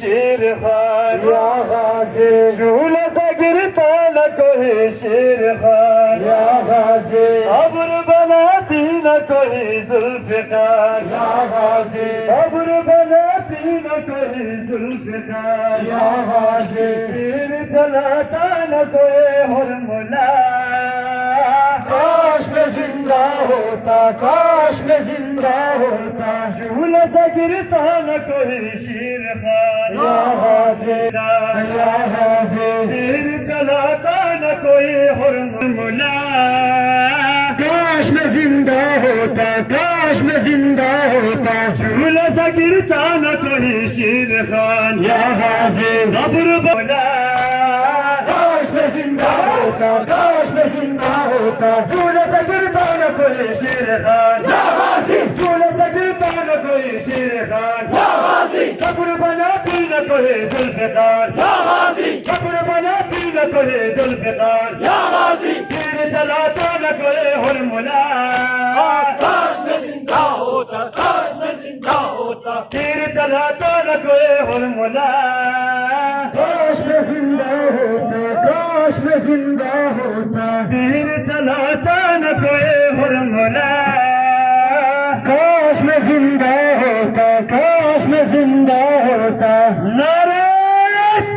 शेर खान या गाज़ी झूले से गिरता न कोई शेर खान या गाज़ी अब्र बनाती न कोई जुल्फ़िकार या गाज़ी अब्र बनाती न कोई जुल्फ़िकार या गाज़ी तीर चलाता न कोई हुरमुला काश में जिंदा होता काश में जिंदा होता झूले से गिरता न कोई शेर खान या गाज़ी तीर चलाता न कोई हुरमुला काश में जिंदा होता काश में जिंदा होता झूले से गिरता न कोई शेर खान या गाज़ी ज़ब्र बोला काश में जिंदा होता काश में जिंदा होता झूले से गिरता न कोई शेर खान या गाज़ी झूले से गिरता न कोई शेर खान या गाज़ी ज़ब्र बनाती न कोई जुल्फ़िकार या गाज़ी ज़ब्र बनाती न कोई जुल्फ़िकार या गाज़ी तीर चलाता न कोई हुरमुला काश में जिंदा होता काश में जिंदा होता तीर चलाता न कोई हुरमुला काश में जिंदा होता काश में जिंदा होता तीर चलाता न कोई हुरमुला काश में जिंदा होता काश में जिंदा होता नारे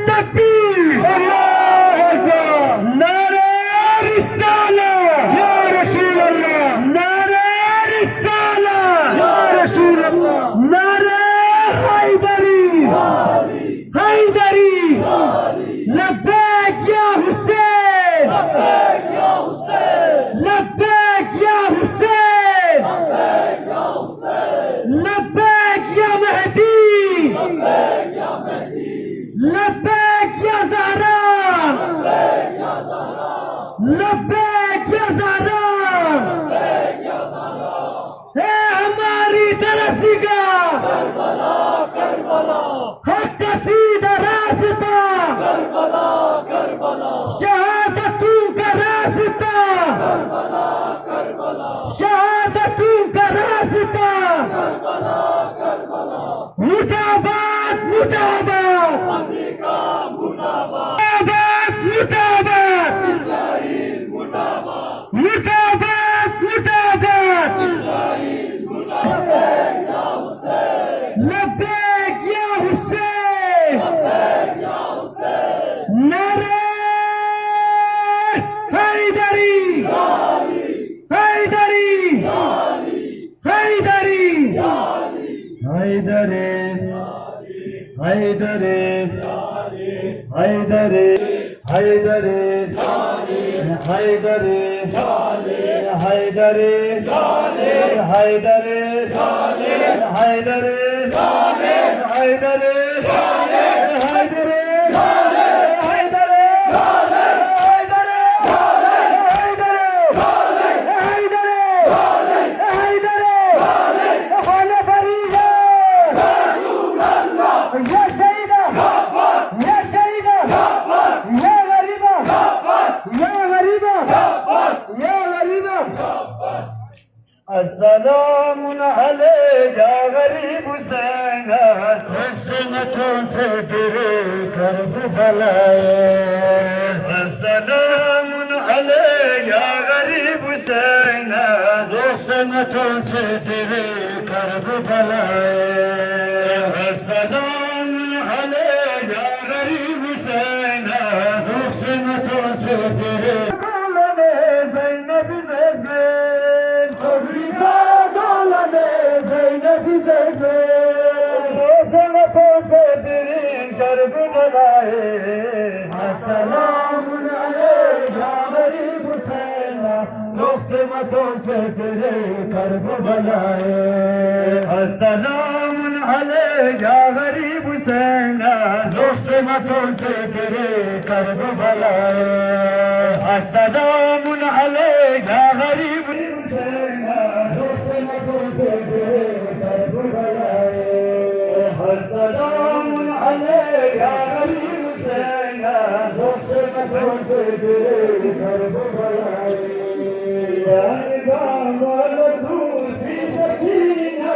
तकबीर अल्लाहू अकबर नारे रिसाला या रसूल अल्लाह नारे रिसाला या रसूल अल्लाह नारे हैदरी हैदरी लब्बैक या हुसैन लब्बैक या हुसैन लब्बैक या हुसैन लब्बैक या मेहदी लब्बैक या ज़हरा लब्बैक या ज़हरा है हमारी तरसीगा करबला करबला हक का सीधा रास्ता करबला करबला शहादतों का रास्ता करबला करबला शहादतों का रास्ता करबला करबला मुर्दाबाद मुर्दाबाद अमेरिका मुर्दाबाद मुर्दाबाद इस्राइल मुर्दाबाद मुर्दाबाद मुर्दाबाद इस्राइल मुर्दाबाद लब्बैक या हुसैन लब्बैक या हुसैन नारे हैदरी हैदरी हैदरी हैदरी हैदरी हैदरी हैदरी हैदरी हैदरी हैदरी हैदरी हैदरी अस्सलाम अलैका या गरीब हुसैन किस्मतों से तेरे कर्ब भलाए अस्सलाम अलैका या गरीब हुसैन किस्मतों से तेरे कर्ब भलाए अस्सलाम अलैका या गरीब हुसैन किस्मतों से तेरे से तेरे कर्ब बनाए अस्सलाम عليك يا غريب حسينا نص مطر سفري كربلاء السلام عليك يا غريب حسينا نص مطر سفري كربلاء السلام عليك يا غريب حسينا نص مطر سفري كربلاء يا إمام الرسول في سكينة